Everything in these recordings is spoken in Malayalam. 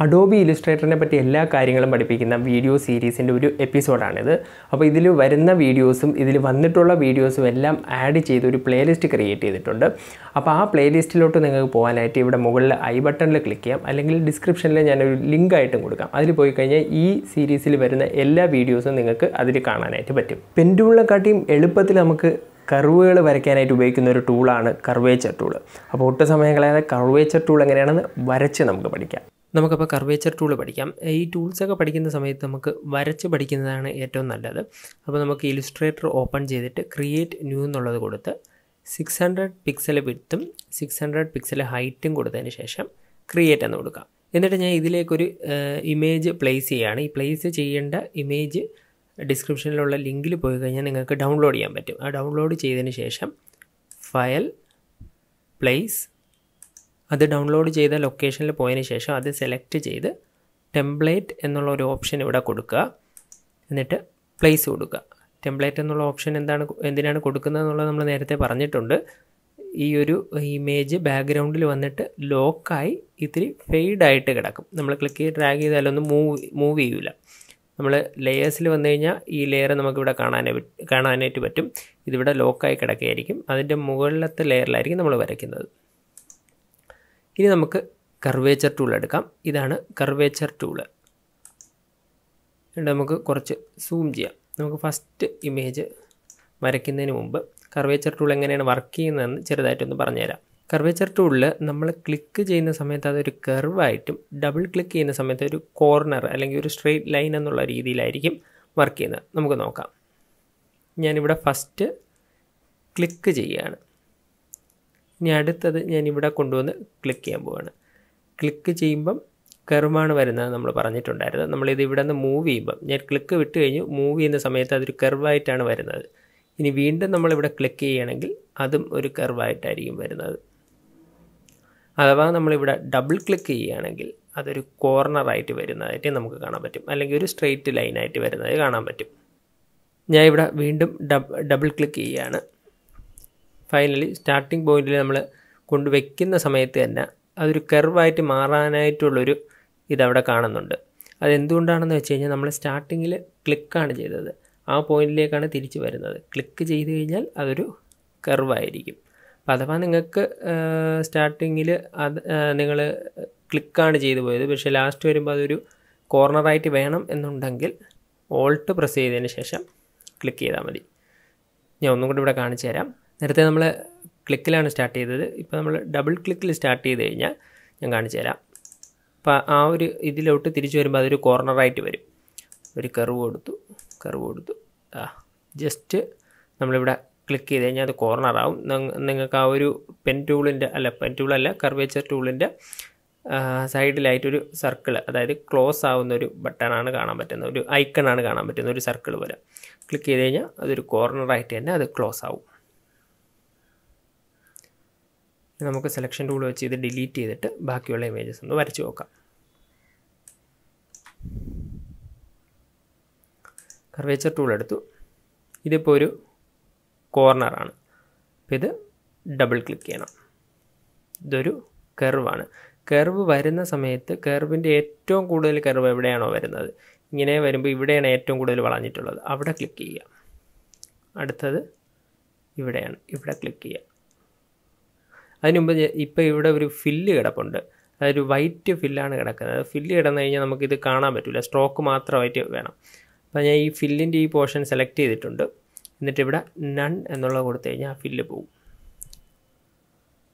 Adobe Illustrator പറ്റി എല്ലാ കാര്യങ്ങളും പഠിപ്പിക്കുന്ന വീഡിയോ സീരീസിന്റെ ഒരു എപ്പിസോഡാണിത്. അപ്പോൾ ഇതിൽ വരുന്ന വീഡിയോസും ഇതിൽ വന്നിട്ടുള്ള വീഡിയോസും എല്ലാം ആഡ് ചെയ്ത് ഒരു പ്ലേലിസ്റ്റ് ക്രിയേറ്റ് ചെയ്തിട്ടുണ്ട്. അപ്പോൾ ആ പ്ലേലിസ്റ്റിലോട്ട് നിങ്ങൾക്ക് പോകാനായിട്ട് ഇവിടെ മുകളിൽ ഐ ബട്ടണിൽ ക്ലിക്ക് ചെയ്യാം, അല്ലെങ്കിൽ ഡിസ്ക്രിപ്ഷനിൽ ഞാനൊരു ലിങ്ക് ആയിട്ടും കൊടുക്കാം. അതിൽ പോയി കഴിഞ്ഞാൽ ഈ സീരീസിൽ വരുന്ന എല്ലാ വീഡിയോസും നിങ്ങൾക്ക് അതിൽ കാണാനായിട്ട് പറ്റും. പെൻ ടൂളിനെക്കാട്ടിയും എളുപ്പത്തിൽ നമുക്ക് കർവുകൾ വരയ്ക്കാനായിട്ട് ഉപയോഗിക്കുന്ന ഒരു ടൂളാണ് കർവേച്ചർ ടൂൾ. അപ്പോൾ ഒട്ടും സമയം കളയാതെ കർവേച്ചർ ടൂൾ എങ്ങനെയാണെന്ന് വരച്ച് നമുക്ക് പഠിക്കാം. നമുക്കപ്പോൾ കർവേച്ചർ ടൂൾ പഠിക്കാം. ഈ ടൂൾസൊക്കെ പഠിക്കുന്ന സമയത്ത് നമുക്ക് വരച്ച് പഠിക്കുന്നതാണ് ഏറ്റവും നല്ലത്. അപ്പോൾ നമുക്ക് ഇലുസ്ട്രേറ്റർ ഓപ്പൺ ചെയ്തിട്ട് ക്രിയേറ്റ് ന്യൂ എന്നുള്ളത് കൊടുത്ത് 600 പിക്സൽ വിഡ്ത്തും 600 പിക്സൽ ഹൈറ്റും കൊടുത്തതിന് ശേഷം ക്രിയേറ്റ് എന്ന് കൊടുക്കാം. എന്നിട്ട് ഞാൻ ഇതിലേക്കൊരു ഇമേജ് പ്ലേസ് ചെയ്യുകയാണ്. ഈ പ്ലേസ് ചെയ്യേണ്ട ഇമേജ് ഡിസ്ക്രിപ്ഷനിലുള്ള ലിങ്കിൽ പോയി കഴിഞ്ഞാൽ നിങ്ങൾക്ക് ഡൗൺലോഡ് ചെയ്യാൻ പറ്റും. ആ ഡൗൺലോഡ് ചെയ്തതിന് ശേഷം ഫയൽ പ്ലേസ്, അത് ഡൗൺലോഡ് ചെയ്ത ലൊക്കേഷനിൽ പോയതിന് ശേഷം അത് സെലക്ട് ചെയ്ത് ടെംപ്ലേറ്റ് എന്നുള്ള ഒരു ഓപ്ഷൻ ഇവിടെ കൊടുക്കുക. എന്നിട്ട് പ്ലേസ് കൊടുക്കുക. ടെംപ്ലേറ്റ് എന്നുള്ള ഓപ്ഷൻ എന്തിനാണ് കൊടുക്കുന്നത് എന്നുള്ളത് നമ്മൾ നേരത്തെ പറഞ്ഞിട്ടുണ്ട്. ഈ ഒരു ഇമേജ് ബാക്ക്ഗ്രൗണ്ടിൽ വന്നിട്ട് ലോക്കായി ഇത്തിരി ഫെയ്ഡായിട്ട് കിടക്കും. നമ്മൾ ക്ലിക്ക് ചെയ്ത് ഡ്രാഗ് ചെയ്താലൊന്നും മൂവ് ചെയ്യില്ല. നമ്മൾ ലെയേഴ്സിൽ വന്നു കഴിഞ്ഞാൽ ഈ ലെയർ നമുക്കിവിടെ കാണാനായിട്ട് പറ്റും. ഇതിവിടെ ലോക്കായി കിടക്കുകയായിരിക്കും. അതിൻ്റെ മുകളിലത്തെ ലെയറിലായിരിക്കും നമ്മൾ വരയ്ക്കുന്നത്. ഇനി നമുക്ക് കർവേച്ചർ ടൂൾ എടുക്കാം. ഇതാണ് കർവേച്ചർ ടൂള്. നമുക്ക് കുറച്ച് സൂം ചെയ്യാം. നമുക്ക് ഫസ്റ്റ് ഇമേജ് വരയ്ക്കുന്നതിന് മുമ്പ് കർവേച്ചർ ടൂൾ എങ്ങനെയാണ് വർക്ക് ചെയ്യുന്നതെന്ന് ചെറുതായിട്ടൊന്ന് പറഞ്ഞുതരാം. കർവേച്ചർ ടൂളിൽ നമ്മൾ ക്ലിക്ക് ചെയ്യുന്ന സമയത്ത് അതൊരു കർവായിട്ടും ഡബിൾ ക്ലിക്ക് ചെയ്യുന്ന സമയത്ത് ഒരു കോർണർ അല്ലെങ്കിൽ ഒരു സ്ട്രെയിറ്റ് ലൈൻ എന്നുള്ള രീതിയിലായിരിക്കും വർക്ക് ചെയ്യുന്നത്. നമുക്ക് നോക്കാം. ഞാനിവിടെ ഫസ്റ്റ് ക്ലിക്ക് ചെയ്യുകയാണ്. ഇനി അടുത്തത് ഞാനിവിടെ കൊണ്ടുവന്ന് ക്ലിക്ക് ചെയ്യാൻ പോവുകയാണ്. ക്ലിക്ക് ചെയ്യുമ്പം കർവാണ് വരുന്നത് നമ്മൾ പറഞ്ഞിട്ടുണ്ടായിരുന്നത്. നമ്മളിത് ഇവിടെ നിന്ന് മൂവ് ചെയ്യുമ്പം ഞാൻ ക്ലിക്ക് വിട്ട് കഴിഞ്ഞ് മൂവ് ചെയ്യുന്ന സമയത്ത് അതൊരു കർവായിട്ടാണ് വരുന്നത്. ഇനി വീണ്ടും നമ്മളിവിടെ ക്ലിക്ക് ചെയ്യുകയാണെങ്കിൽ അതും ഒരു കർവായിട്ടായിരിക്കും വരുന്നത്. അഥവാ നമ്മളിവിടെ ഡബിൾ ക്ലിക്ക് ചെയ്യുകയാണെങ്കിൽ അതൊരു കോർണറായിട്ട് വരുന്നതായിട്ട് നമുക്ക് കാണാൻ പറ്റും, അല്ലെങ്കിൽ ഒരു സ്ട്രെയിറ്റ് ലൈനായിട്ട് വരുന്നത് കാണാൻ പറ്റും. ഞാൻ ഇവിടെ വീണ്ടും ഡബിൾ ക്ലിക്ക് ചെയ്യുകയാണ്. ഫൈനലി സ്റ്റാർട്ടിംഗ് പോയിന്റിൽ നമ്മൾ കൊണ്ടുവയ്ക്കുന്ന സമയത്ത് തന്നെ അതൊരു കർവായിട്ട് മാറാനായിട്ടുള്ളൊരു ഇതവിടെ കാണുന്നുണ്ട്. അതെന്തുകൊണ്ടാണെന്ന് വെച്ച് കഴിഞ്ഞാൽ നമ്മൾ സ്റ്റാർട്ടിങ്ങിൽ ക്ലിക്കാണ് ചെയ്തത്, ആ പോയിന്റിലേക്കാണ് തിരിച്ച് വരുന്നത്. ക്ലിക്ക് ചെയ്ത് കഴിഞ്ഞാൽ അതൊരു കർവായിരിക്കും. അപ്പോൾ അഥവാ നിങ്ങൾക്ക് സ്റ്റാർട്ടിങ്ങിൽ നിങ്ങൾ ക്ലിക്കാണ് ചെയ്തു പോയത്, പക്ഷേ ലാസ്റ്റ് വരുമ്പോൾ അതൊരു കോർണറായിട്ട് വേണം എന്നുണ്ടെങ്കിൽ ഓൾട്ട് പ്രസ് ചെയ്തതിന് ശേഷം ക്ലിക്ക് ചെയ്താൽ മതി. ഞാൻ ഒന്നും കൂടി ഇവിടെ കാണിച്ചു തരാം. നേരത്തെ നമ്മൾ ക്ലിക്കിലാണ് സ്റ്റാർട്ട് ചെയ്തത്. ഇപ്പോൾ നമ്മൾ ഡബിൾ ക്ലിക്കിൽ സ്റ്റാർട്ട് ചെയ്ത് കഴിഞ്ഞാൽ ഞാൻ കാണിച്ചു തരാം. അപ്പോൾ ആ ഒരു ഇതിലോട്ട് തിരിച്ചു വരുമ്പോൾ അതൊരു കോർണറായിട്ട് വരും. ഒരു കർവ് കൊടുത്തു. ജസ്റ്റ് നമ്മളിവിടെ ക്ലിക്ക് ചെയ്ത് കഴിഞ്ഞാൽ അത് കോർണറാവും. നിങ്ങൾക്ക് ആ ഒരു പെൻ ടൂളല്ല കർവേച്ചർ ടൂളിൻ്റെ സൈഡിലായിട്ടൊരു സർക്കിൾ, അതായത് ക്ലോസ് ആവുന്ന ഒരു ബട്ടണാണ് കാണാൻ പറ്റുന്നത്, ഒരു ഐക്കണാണ് കാണാൻ പറ്റുന്ന ഒരു സർക്കിൾ പോലെ. ക്ലിക്ക് ചെയ്ത് കഴിഞ്ഞാൽ അതൊരു കോർണറായിട്ട് തന്നെ അത് ക്ലോസ് ആവും. നമുക്ക് സെലക്ഷൻ ടൂൾ വെച്ച് ഇത് ഡിലീറ്റ് ചെയ്തിട്ട് ബാക്കിയുള്ള ഇമേജസ് ഒന്ന് വരച്ച് നോക്കാം. കർവേച്ചർ ടൂൾ എടുത്തു. ഇതിപ്പോൾ ഒരു കോർണറാണ്. അപ്പോൾ ഇത് ഡബിൾ ക്ലിക്ക് ചെയ്യണം. ഇതൊരു കർവാണ്. കർവ് വരുന്ന സമയത്ത് കർവിൻ്റെ ഏറ്റവും കൂടുതൽ കർവ് എവിടെയാണോ വരുന്നത്, ഇങ്ങനെ വരുമ്പോൾ ഇവിടെയാണ് ഏറ്റവും കൂടുതൽ വളഞ്ഞിട്ടുള്ളത്, അവിടെ ക്ലിക്ക് ചെയ്യുക. അടുത്തത് ഇവിടെയാണ്, ഇവിടെ ക്ലിക്ക് ചെയ്യുക. അതിനുമുമ്പ് ഇപ്പോൾ ഇവിടെ ഒരു ഫില്ല് കിടപ്പുണ്ട്, അതൊരു വൈറ്റ് ഫില്ലാണ് കിടക്കുന്നത്. ഫില്ല് കിടന്നു കഴിഞ്ഞാൽ നമുക്കിത് കാണാൻ പറ്റില്ല, സ്ട്രോക്ക് മാത്രമായിട്ട് വേണം. അപ്പോൾ ഞാൻ ഈ ഫില്ലിൻ്റെ ഈ പോർഷൻ സെലക്ട് ചെയ്തിട്ടുണ്ട്. എന്നിട്ട് ഇവിടെ നൺ എന്നുള്ളത് കൊടുത്തു കഴിഞ്ഞാൽ ആ ഫില്ല് പോവും.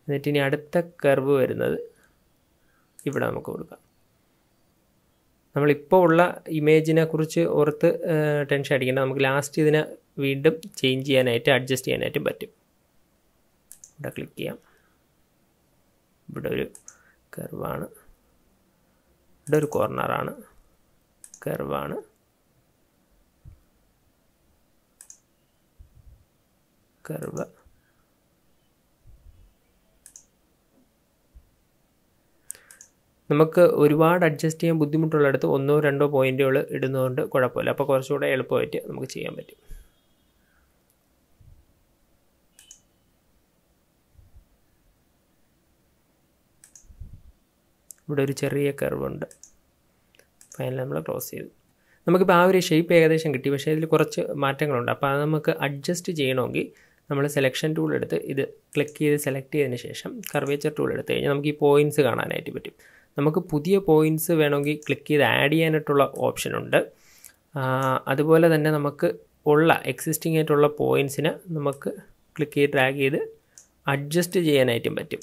എന്നിട്ട് ഇനി അടുത്ത കർവ് വരുന്നത് ഇവിടെ നമുക്ക് കൊടുക്കാം. നമ്മളിപ്പോൾ ഉള്ള ഇമേജിനെ കുറിച്ച് ഓർത്ത് ടെൻഷൻ അടിക്കേണ്ട. നമുക്ക് ലാസ്റ്റ് ഇതിനെ വീണ്ടും ചേഞ്ച് ചെയ്യാനായിട്ട് അഡ്ജസ്റ്റ് ചെയ്യാനായിട്ടും പറ്റും. ഇവിടെ ക്ലിക്ക് ചെയ്യാം. ഇവിടെ ഒരു കർവാണ്, ഇവിടെ ഒരു കോർണറാണ്, കർവാണ്, കർവ്. നമുക്ക് ഒരുപാട് അഡ്ജസ്റ്റ് ചെയ്യാൻ ബുദ്ധിമുട്ടുള്ളിടത്ത് 1-2 പോയിന്റുകൾ ഇടുന്നതുകൊണ്ട് കുഴപ്പമില്ല. അപ്പോൾ കുറച്ചുകൂടെ എളുപ്പമായിട്ട് നമുക്ക് ചെയ്യാൻ പറ്റും. ഇവിടെ ഒരു ചെറിയ കർവ് ഉണ്ട്. ഫൈനൽ നമ്മൾ ക്ലോസ് ചെയ്തു. നമുക്കിപ്പോൾ ആ ഒരു ഷേപ്പ് ഏകദേശം കിട്ടി. പക്ഷേ ഇതിൽ കുറച്ച് മാറ്റങ്ങളുണ്ട്. അപ്പോൾ അത് നമുക്ക് അഡ്ജസ്റ്റ് ചെയ്യണമെങ്കിൽ നമ്മൾ സെലക്ഷൻ ടൂൾ എടുത്ത് ഇത് ക്ലിക്ക് ചെയ്ത് സെലക്ട് ചെയ്തതിന് ശേഷം കർവേച്ചർ ടൂൾ എടുത്ത് കഴിഞ്ഞാൽ നമുക്ക് ഈ പോയിൻറ്റ്സ് കാണാനായിട്ട് പറ്റും. നമുക്ക് പുതിയ പോയിൻറ്റ്സ് വേണമെങ്കിൽ ക്ലിക്ക് ചെയ്ത് ആഡ് ചെയ്യാനായിട്ടുള്ള ഓപ്ഷനുണ്ട്. അതുപോലെ തന്നെ നമുക്ക് ഉള്ള എക്സിസ്റ്റിംഗ് ആയിട്ടുള്ള പോയിൻറ്റ്സിനെ നമുക്ക് ക്ലിക്ക് ചെയ്ത് ഡ്രാഗ് ചെയ്ത് അഡ്ജസ്റ്റ് ചെയ്യാനായിട്ടും പറ്റും.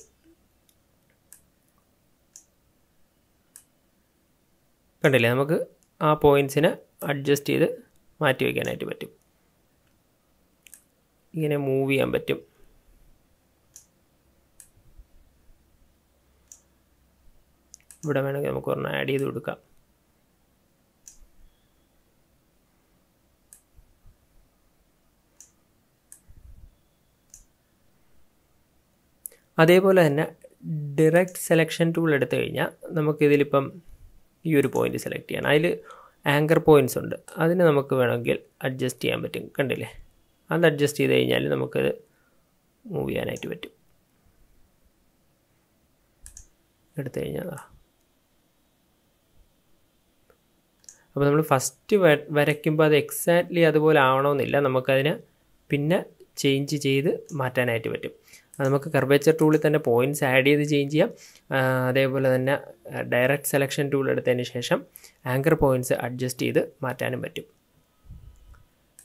കണ്ടില്ലേ, നമുക്ക് ആ പോയിൻറ്റ്സിനെ അഡ്ജസ്റ്റ് ചെയ്ത് മാറ്റി വയ്ക്കാനായിട്ട് പറ്റും. ഇങ്ങനെ മൂവ് ചെയ്യാൻ പറ്റും. ഇവിടെ വേണമെങ്കിൽ നമുക്ക് ഒരെണ്ണം ആഡ് ചെയ്ത് കൊടുക്കാം. അതേപോലെ തന്നെ ഡയറക്റ്റ് സെലക്ഷൻ ടൂൾ എടുത്തു കഴിഞ്ഞാൽ നമുക്കിതിലിപ്പം ഈ ഒരു പോയിൻ്റ് സെലക്ട് ചെയ്യണം. അതിൽ ആങ്കർ പോയിൻറ്റ്സ് ഉണ്ട്. അതിന് നമുക്ക് വേണമെങ്കിൽ അഡ്ജസ്റ്റ് ചെയ്യാൻ പറ്റും. കണ്ടില്ലേ, അത് അഡ്ജസ്റ്റ് ചെയ്ത് കഴിഞ്ഞാൽ നമുക്കത് മൂവ് ചെയ്യാനായിട്ട് പറ്റും. എടുത്തു കഴിഞ്ഞാൽ അപ്പോൾ നമ്മൾ ഫസ്റ്റ് വരയ്ക്കുമ്പോൾ അത് എക്സാക്ട്ലി അതുപോലെ ആവണമെന്നില്ല. നമുക്കതിനെ പിന്നെ ചേഞ്ച് ചെയ്ത് മാറ്റാനായിട്ട് പറ്റും. അത് നമുക്ക് കർവേച്ചർ ടൂളിൽ തന്നെ പോയിൻറ്റ്സ് ആഡ് ചെയ്ത് ചേഞ്ച് ചെയ്യാം. അതേപോലെ തന്നെ ഡയറക്റ്റ് സെലക്ഷൻ ടൂൾ എടുത്തതിന് ശേഷം ആങ്കർ പോയിൻറ്റ്സ് അഡ്ജസ്റ്റ് ചെയ്ത് മാറ്റാനും പറ്റും.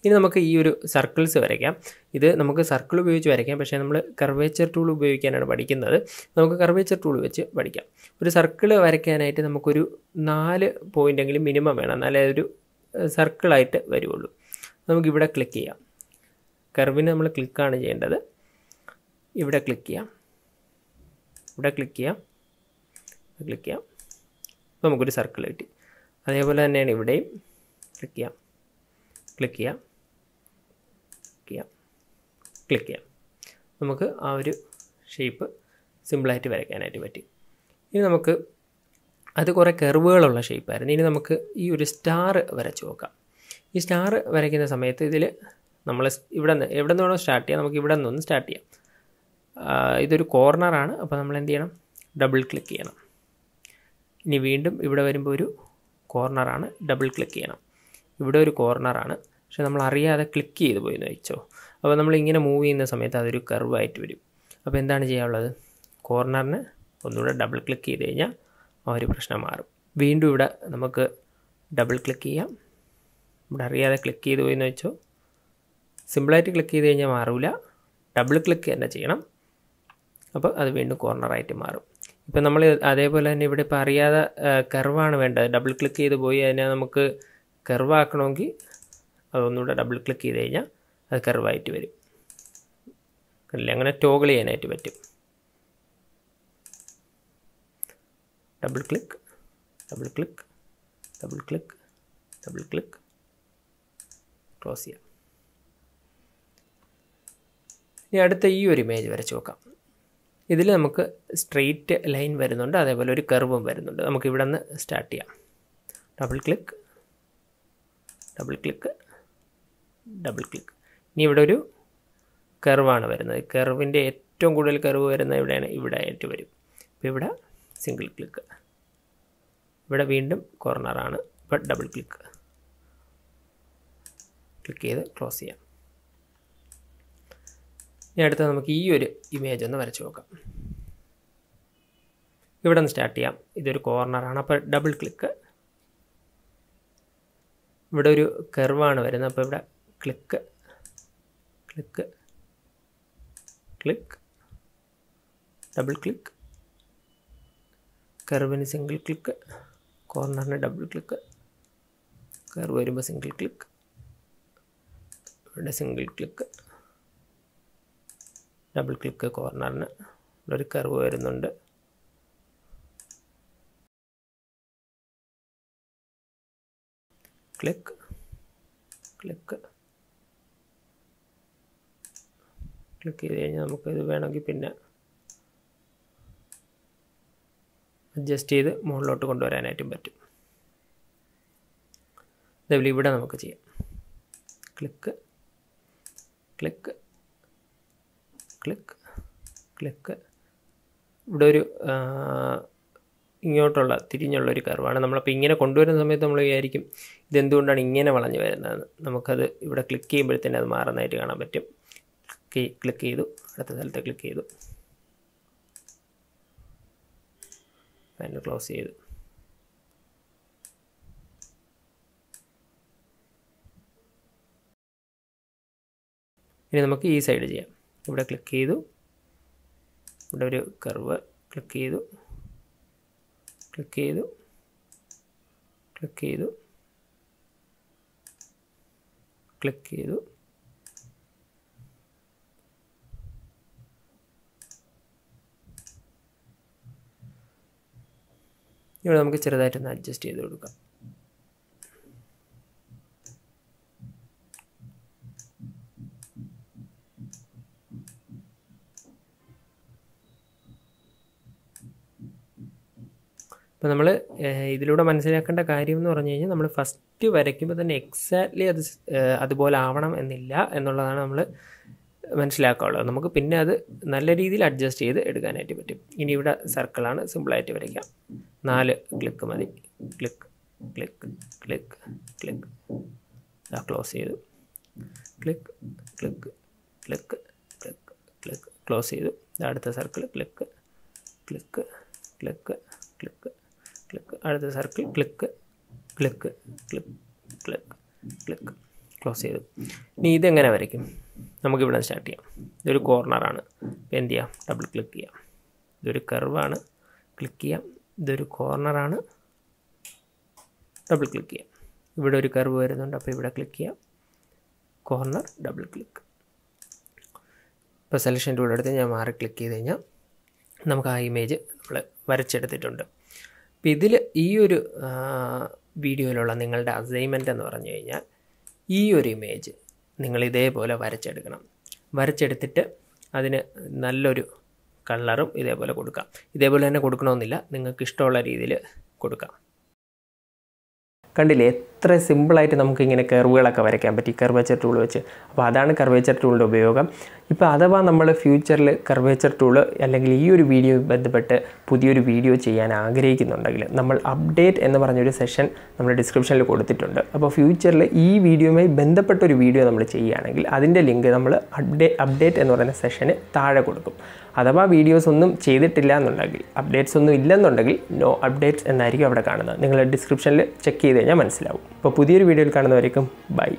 ഇനി നമുക്ക് ഈ ഒരു സർക്കിൾസ് വരയ്ക്കാം. ഇത് നമുക്ക് സർക്കിൾ ഉപയോഗിച്ച് വരയ്ക്കാം. പക്ഷേ നമ്മൾ കർവേച്ചർ ടൂൾ ഉപയോഗിക്കാനാണ് പഠിക്കുന്നത്. നമുക്ക് കർവേച്ചർ ടൂൾ വെച്ച് പഠിക്കാം. ഒരു സർക്കിൾ വരയ്ക്കാനായിട്ട് നമുക്കൊരു 4 പോയിൻ്റെങ്കിലും മിനിമം വേണം, എന്നാലേ അതൊരു സർക്കിളായിട്ട് വരുള്ളൂ. നമുക്കിവിടെ ക്ലിക്ക് ചെയ്യാം. കർവിന് നമ്മൾ ക്ലിക്കാണ് ചെയ്യേണ്ടത്. ഇവിടെ ക്ലിക്ക് ചെയ്യാം, ഇവിടെ ക്ലിക്ക് ചെയ്യാം, ക്ലിക്ക് ചെയ്യാം. അപ്പോൾ നമുക്കൊരു സർക്കിൾ കിട്ടി. അതേപോലെ തന്നെയാണ് ഇവിടെയും ക്ലിക്ക് ചെയ്യാം, ക്ലിക്ക് ചെയ്യാം, ക്ലിക്ക് ചെയ്യാം. നമുക്ക് ആ ഒരു ഷേപ്പ് സിമ്പിളായിട്ട് വരയ്ക്കാനായിട്ട് പറ്റി. ഇനി നമുക്ക് അത് കുറേ കർവുകളുള്ള ഷേപ്പായിരുന്നു. ഇനി നമുക്ക് ഈ ഒരു സ്റ്റാർ വരച്ച് നോക്കാം. ഈ സ്റ്റാർ വരയ്ക്കുന്ന സമയത്ത് ഇതിൽ നമ്മൾ എവിടെ നിന്ന് വേണോ സ്റ്റാർട്ട് ചെയ്യാം. നമുക്ക് ഇവിടെ നിന്നൊന്ന് സ്റ്റാർട്ട് ചെയ്യാം. ഇതൊരു കോർണറാണ്. അപ്പോൾ നമ്മൾ എന്ത് ചെയ്യണം, ഡബിൾ ക്ലിക്ക് ചെയ്യണം. ഇനി വീണ്ടും ഇവിടെ വരുമ്പോൾ ഒരു കോർണറാണ്, ഡബിൾ ക്ലിക്ക് ചെയ്യണം. ഇവിടെ ഒരു കോർണറാണ്, പക്ഷേ നമ്മൾ അറിയാതെ ക്ലിക്ക് ചെയ്ത് പോയി എന്ന് വെച്ചോ. അപ്പോൾ നമ്മളിങ്ങനെ മൂവ് ചെയ്യുന്ന സമയത്ത് അതൊരു കർവായിട്ട് വരും. അപ്പോൾ എന്താണ് ചെയ്യാനുള്ളത്, കോർണറിന് ഒന്നുകൂടെ ഡബിൾ ക്ലിക്ക് ചെയ്ത് കഴിഞ്ഞാൽ ആ ഒരു പ്രശ്നം മാറും. വീണ്ടും ഇവിടെ നമുക്ക് ഡബിൾ ക്ലിക്ക് ചെയ്യാം. ഇവിടെ അറിയാതെ ക്ലിക്ക് ചെയ്ത് പോയി എന്ന് വെച്ചോ. സിമ്പിളായിട്ട് ക്ലിക്ക് ചെയ്ത് കഴിഞ്ഞാൽ മാറില്ല, ഡബിൾ ക്ലിക്ക് തന്നെ ചെയ്യണം. അപ്പോൾ അത് വീണ്ടും കോർണറായിട്ട് മാറും. ഇപ്പം നമ്മൾ അതേപോലെ തന്നെ ഇവിടെ ഇപ്പോൾ അറിയാതെ കർവാണ് വേണ്ടത്, ഡബിൾ ക്ലിക്ക് ചെയ്ത് പോയി അതിനെ നമുക്ക് കർവാക്കണമെങ്കിൽ അതൊന്നുകൂടെ ഡബിൾ ക്ലിക്ക് ചെയ്ത് കഴിഞ്ഞാൽ അത് കർവായിട്ട് വരും. കണ്ടില്ലേ, അങ്ങനെ ടോഗിൾ ചെയ്യാനായിട്ട് പറ്റും. Double click, double click, double click, double click, close ചെയ്യാം. ഇനി അടുത്ത ഈ ഒരു ഇമേജ് വരച്ച് നോക്കാം. ഇതിൽ നമുക്ക് സ്ട്രെയിറ്റ് ലൈൻ വരുന്നുണ്ട്, അതേപോലെ ഒരു കർവും വരുന്നുണ്ട്. നമുക്ക് ഇവിടെ നിന്ന് സ്റ്റാർട്ട് ചെയ്യാം. Double click, double click, double click. ഇനി ഇവിടെ ഒരു കർവാണ് വരുന്നത്. കർവിൻ്റെ ഏറ്റവും കൂടുതൽ കർവ് വരുന്നത് ഇവിടെയാണ്, ഇവിടെ ആയിട്ട് വരും. അപ്പോൾ ഇവിടെ സിംഗിൾ ക്ലിക്ക്, ഇവിടെ വീണ്ടും കോർണറാണ്. ഇപ്പോൾ ഡബിൾ ക്ലിക്ക്, ക്ലിക്ക് ചെയ്ത് ക്ലോസ് ചെയ്യാം. ഇനി അടുത്ത നമുക്ക് ഈ ഒരു ഇമേജ് ഒന്ന് വരച്ച് നോക്കാം. ഇവിടെ നിന്ന് സ്റ്റാർട്ട് ചെയ്യാം. ഇതൊരു കോർണറാണ്. അപ്പോൾ ഡബിൾ ക്ലിക്ക്, ഇവിടെ ഒരു കർവാണ് വരുന്നത്. അപ്പോൾ ഇവിടെ click, click, click, double click, കർവിന് സിംഗിൾ ക്ലിക്ക്, കോർണറിന് ഡബിൾ ക്ലിക്ക്, കർവ് വരുമ്പോൾ സിംഗിൾ ക്ലിക്ക്, ഇവിടെ സിംഗിൾ ക്ലിക്ക്, ഡബിൾ ക്ലിക്ക്, കോർണറിന് ഒരു കർവ് വരുന്നുണ്ട്. ക്ലിക്ക്, ക്ലിക്ക്, ക്ലിക്ക് ചെയ്ത് കഴിഞ്ഞാൽ നമുക്കിത് വേണമെങ്കിൽ പിന്നെ അഡ്ജസ്റ്റ് ചെയ്ത് മുകളിലോട്ട് കൊണ്ടുവരാനായിട്ടും പറ്റും. അതേപോലെ ഇവിടെ നമുക്ക് ചെയ്യാം. Click, click, click, click. ഇവിടെ ഒരു ഇങ്ങോട്ടുള്ള തിരിഞ്ഞുള്ളൊരു കർവാണ്. നമ്മളപ്പോൾ ഇങ്ങനെ കൊണ്ടുവരുന്ന സമയത്ത് നമ്മൾ വിചാരിക്കും ഇതെന്തുകൊണ്ടാണ് ഇങ്ങനെ വളഞ്ഞു വരുന്നതെന്ന്. നമുക്കത് ഇവിടെ ക്ലിക്ക് ചെയ്യുമ്പോഴത്തേന് അത് മാറുന്നതായിട്ട് കാണാൻ പറ്റും. ക്ലിക്ക് ചെയ്തു, അടുത്ത സ്ഥലത്ത് ക്ലിക്ക് ചെയ്തു, ഫൈനൽ ക്ലോസ് ചെയ്തു. ഇനി നമുക്ക് ഈ സൈഡ് ചെയ്യാം. ഇവിടെ ക്ലിക്ക് ചെയ്തു, ഇവിടെ ഒരു കർവ് ക്ലിക്ക് ചെയ്തു, ക്ലിക്ക് ചെയ്തു, ക്ലിക്ക് ചെയ്തു, ക്ലിക്ക് ചെയ്തു. ഇവിടെ നമുക്ക് ചെറുതായിട്ടൊന്ന് അഡ്ജസ്റ്റ് ചെയ്ത് കൊടുക്കാം. അപ്പോൾ നമ്മൾ ഇതിലൂടെ മനസ്സിലാക്കേണ്ട കാര്യം എന്ന് പറഞ്ഞു കഴിഞ്ഞാൽ നമ്മൾ ഫസ്റ്റ് വരയ്ക്കുമ്പോൾ തന്നെ എക്സാക്ട്ലി അതുപോലെ ആവണം എന്നില്ല എന്നുള്ളതാണ് നമ്മൾ മനസ്സിലാക്കാനുള്ളത്. നമുക്ക് പിന്നെ അത് നല്ല രീതിയിൽ അഡ്ജസ്റ്റ് ചെയ്ത് എടുക്കാനായിട്ട് പറ്റും. ഇനി ഇവിടെ സർക്കിളാണ്, സിമ്പിളായിട്ട് വരയ്ക്കാം. 4 ക്ലിക്ക് മതി. Click click click click, close ചെയ്തു. Click click click click click, close ചെയ്തു. അടുത്ത circle click click click click click, അടുത്ത circle click click click click click, close ചെയ്തു. ഇനി ഇതെങ്ങനെ വരയ്ക്കും? നമുക്കിവിടെ സ്റ്റാർട്ട് ചെയ്യാം. ഇതൊരു കോർണറാണ്. ഇപ്പോൾ എന്ത് ചെയ്യാം? ഡബിൾ ക്ലിക്ക് ചെയ്യാം. ഇതൊരു കർവാണ്, ക്ലിക്ക് ചെയ്യാം. ഇതൊരു കോർണറാണ്, ഡബിൾ ക്ലിക്ക് ചെയ്യാം. ഇവിടെ ഒരു കർവ് വരുന്നുണ്ട്, അപ്പോൾ ഇവിടെ ക്ലിക്ക് ചെയ്യാം. Corner, double click. ഇപ്പോൾ സെലക്ഷൻ ടൂൾ എടുത്ത് ഞാൻ മാറി ക്ലിക്ക് ചെയ്ത് കഴിഞ്ഞാൽ നമുക്ക് ആ ഇമേജ് നമ്മൾ വരച്ചെടുത്തിട്ടുണ്ട്. അപ്പോൾ ഇതിൽ ഈ ഒരു വീഡിയോയിലുള്ള നിങ്ങളുടെ അസൈൻമെൻറ്റ് എന്ന് പറഞ്ഞു കഴിഞ്ഞാൽ ഈ ഒരു ഇമേജ് നിങ്ങൾ ഇതേപോലെ വരച്ചെടുക്കണം. വരച്ചെടുത്തിട്ട് അതിന് നല്ലൊരു കളറും ഇതേപോലെ കൊടുക്കാം. ഇതേപോലെ തന്നെ കൊടുക്കണമെന്നില്ല, നിങ്ങൾക്ക് ഇഷ്ടമുള്ള രീതിയിൽ കൊടുക്കാം. കണ്ടില്ലേ, എത്ര സിമ്പിളായിട്ട് നമുക്കിങ്ങനെ കർവുകളൊക്കെ വരയ്ക്കാൻ പറ്റി കർവേച്ചർ ടൂൾ വെച്ച്. അപ്പോൾ അതാണ് കർവേച്ചർ ടൂളിൻ്റെ ഉപയോഗം. ഇപ്പോൾ അഥവാ നമ്മൾ ഫ്യൂച്ചറിൽ കർവേച്ചർ ടൂള് അല്ലെങ്കിൽ ഈ ഒരു വീഡിയോ ബന്ധപ്പെട്ട് പുതിയൊരു വീഡിയോ ചെയ്യാൻ ആഗ്രഹിക്കുന്നുണ്ടെങ്കിൽ നമ്മൾ അപ്ഡേറ്റ് എന്ന് പറഞ്ഞൊരു സെഷൻ നമ്മൾ ഡിസ്ക്രിപ്ഷനിൽ കൊടുത്തിട്ടുണ്ട്. അപ്പോൾ ഫ്യൂച്ചറിൽ ഈ വീഡിയോയുമായി ബന്ധപ്പെട്ടൊരു വീഡിയോ നമ്മൾ ചെയ്യുകയാണെങ്കിൽ അതിൻ്റെ ലിങ്ക് നമ്മൾ അപ്ഡേറ്റ് എന്ന് പറയുന്ന സെഷന് താഴെ കൊടുക്കും. അഥവാ വീഡിയോസ് ഒന്നും ചെയ്തിട്ടില്ല എന്നുണ്ടെങ്കിൽ, അപ്ഡേറ്റ്സ് ഒന്നും ഇല്ലെന്നുണ്ടെങ്കിൽ നോ അപ്ഡേറ്റ്സ് എന്നായിരിക്കും അവിടെ കാണുന്നത്. നിങ്ങൾ ഡിസ്ക്രിപ്ഷനിൽ ചെക്ക് ചെയ്ത് കഴിഞ്ഞാൽ മനസ്സിലാവും. അപ്പോൾ പുതിയൊരു വീഡിയോയിൽ കാണുന്നവരേക്കും ബൈ.